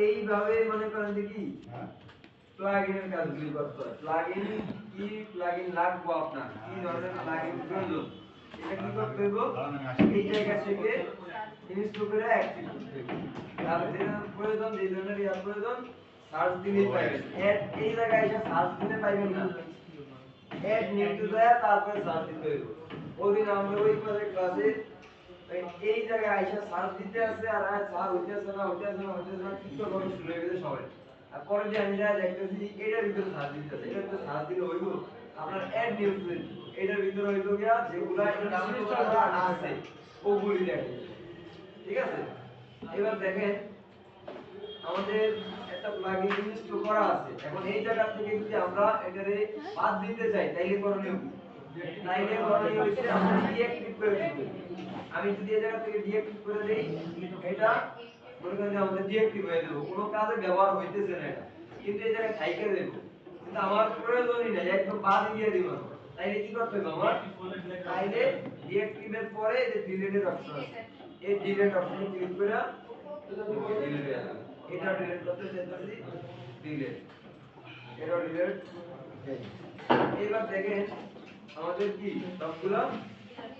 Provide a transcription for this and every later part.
এইভাবে মনে করেন যে কি প্লাগইনের কাজগুলি করতে হয়। প্লাগইন কি প্লাগইন লাগবে আপনার কি ধরনের প্লাগইন প্রয়োজন এটা কি করতে হবে এই জায়গা থেকে ইনস্টল করে অ্যাক্টিভ করতে হবে। তার যে প্রয়োজন যে ধরনের ইয়া প্রয়োজন সার্চ দিলেই পাবেন। এড এই জায়গায় এসে সার্চ দিলে পাবেন না। এড নিউ টু যায় তারপরে সার্চ দিতে হবে। ওদিন আমরা ওই ক্লাসে এই জায়গায় আইসা সার্চ দিতে আছে আর সার্চ হইতেছে না কি করব শুরু হয়ে গেছে সবাই। আর পরে যে আমি যা দেখতেছি এটার ভিতরে সার্চ দিতে আছে এটা তো সার্চ দিলে হইব আপনার অ্যাড নিউজ এটার ভিতরে হইল গিয়া যেগুলা ইনস্টল করা আছে ওগুলি দেখেন। ঠিক আছে, এবার দেখেন আমাদের একটা প্লাগইন ইনস্টল করা আছে। এখন এই জায়গা থেকে যদি আমরা এটারে বাদ দিতে চাই তাইলে করণীয় কি? তাইলে করণীয় হচ্ছে আমরা ডিঅ্যাক্টিভ করে দিতে। আমি যদি এই জায়গা থেকে ডিঅ্যাক্টিভ করে দেই এটা মনে করেন যে আমাদের ডিঅ্যাক্টিভ হয়ে যাবে, কোনো কাজে ব্যবহার হইতেছে না এটা, কিন্তু এই জায়গায় থাইকে দেব কিন্তু আমার প্রয়োজনই নাই, একদম বাদ দিয়ে দিব। তাইলে কি করতে হবে আমার? তাইলে ডিঅ্যাক্টিভের পরে এই যে ডিলিটের অপশন আছে, এই ডিলিট অপশনে ক্লিক করে ডিলিট হয়ে যাবে। এটা ডিলিট করতে চাইতেছি, ডিলিট, এটা ডিলিট। এবার দেখেন আমাদের কি সবগুলো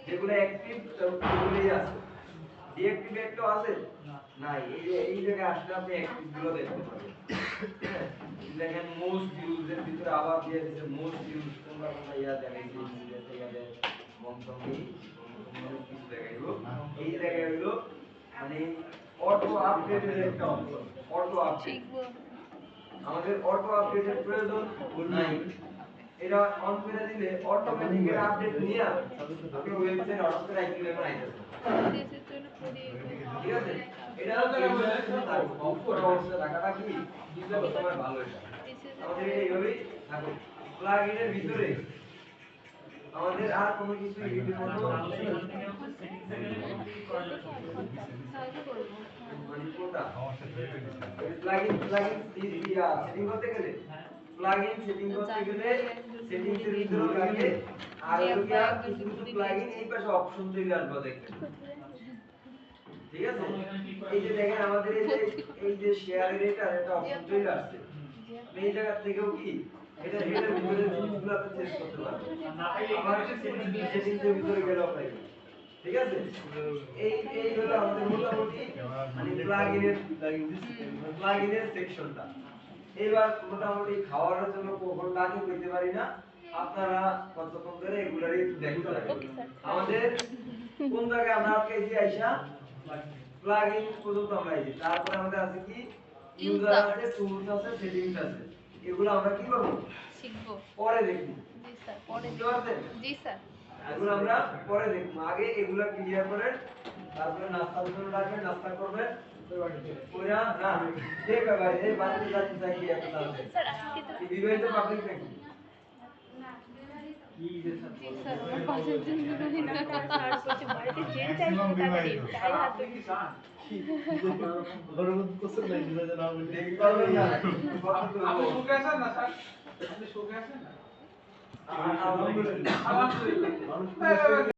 যেগুলো অ্যাক্টিভ সবগুলোই আছে, ডিঅ্যাক্টিভ একটু আছে নাই। এই জায়গায় আসলে আপনি অ্যাক্টিভ গুলো দেখতে পাবেন। দেখেন মোস্ট ইউজের ভিতরে আবার দিয়ে দিয়েছে মোস্ট ইউজ কোনটা ইয়া দেখাইছে ইয়া দেয় মন্তব্য কিছু দেখাইবো। এই জায়গায় হলো মানে অটো আপডেটের একটা অপশন, অটো আপডেট। আমাদের অটো আপডেটের প্রয়োজন নাই, এটা অন করে দিলে অটোমেটিক এর আপডেট নিয়ে আপনি ওয়েবসাইট অটো করে আইতে পারবেন। ঠিক আছে, এটা উপরে অবস্থা রাখাটা কি দিলে তোমার ভালো। এটা আমাদের এইভাবেই থাকুন প্লাগইনের ভিতরে আমাদের আর কোনো কিছু এডিটের মতো প্লাগইন সেটিং করতে গেলে সেটিংসের ভিতরে লাগে আর কিছু প্লাগইন এই পাশে অপশন চলে আসবে দেখবেন। ঠিক আছে, এই যে দেখেন আমাদের এই যে শেয়ারের এটা অপশন চলে আসছে। এই জায়গা থেকেও কি এটা এটার ভিতরে জিনিসগুলো আপনি চেঞ্জ করতে পারবেন। আবার সেটিংসের ভিতরে গেলেও পাইবেন। ঠিক আছে, এই হলো আমাদের মোটামুটি মানে প্লাগইনের সেকশনটা। এবার মোটামুটি খাওয়ার জন্য কখন লাগে কইতে পারি না, আপনারা কতক্ষণ ধরে এগুলারই দেখতে থাকেন। আমাদের কোন জায়গায় আমরা আজকে আইসা প্লাগইন পর্যন্ত আমরা আইছি, তারপরে আমাদের আছে কি ইউজার আছে, টুলস আছে, সেটিংস আছে। এগুলো আমরা কি করব শিখব, পরে দেখব। জি স্যার, পরে দেখব। জি স্যার, এগুলো আমরা পরে দেখব। আগে এগুলো ক্লিয়ার করেন, তারপরে নাস্তার জন্য ডাকবেন, নাস্তা করবেন। ওরা না ঠিক আছে ভাই, এই বাড়িতে যাচ্ছি থাকি একটা আছে স্যার। আজকে তো বিবাহিত পাবলিক নাকি না বিবাহিত কি যে স্যার? জি স্যার, আমার পাশের জন্য না স্যার বলতে বাড়িতে জেন চাই তাড়াতাড়ি তাই হাত কি চান কি গরম করছেন না বিবাহিত না বলে দেখি পারবেন না। আপনি সুখে আছেন না স্যার? আপনি সুখে আছেন না? আলহামদুলিল্লাহ।